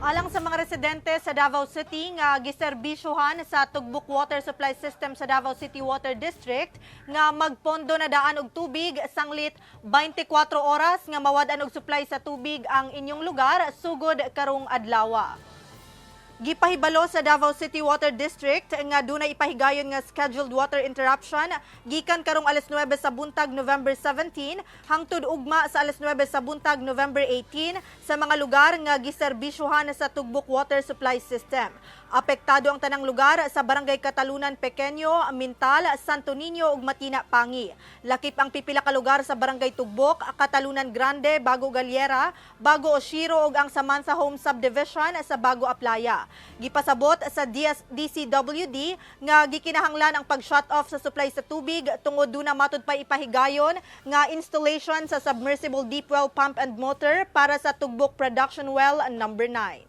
Alang sa mga residente sa Davao City nga giserbisyuhan sa Tugbok Water Supply System sa Davao City Water District nga magpondo na daan og tubig sanglit 24 oras nga mawad-an og supply sa tubig ang inyong lugar sugod karong adlaw. Gipahibalo sa Davao City Water District nga dunay ipahigayon nga scheduled water interruption gikan karong alas 9 sa buntag November 17 hangtod ugma sa alas 9 sa buntag November 18 sa mga lugar nga giserbisyuhan sa Tugbok Water Supply System. Apektado ang tanang lugar sa Barangay Katalunan Pequeño, Mintal, Santo Niño ug Matina Pangi. Lakip ang pipila ka lugar sa Barangay Tugbok, Katalunan Grande, Bago Galiera, Bago Oshiro ug ang Samansa Home Subdivision sa Bago Aplaya. Gipasabot sa DCWD nga gikinahanglan ang pag-shut off sa supply sa tubig tungod duna matud pa ipahigayon nga installation sa submersible deep well pump and motor para sa Tugbok Production Well number 9.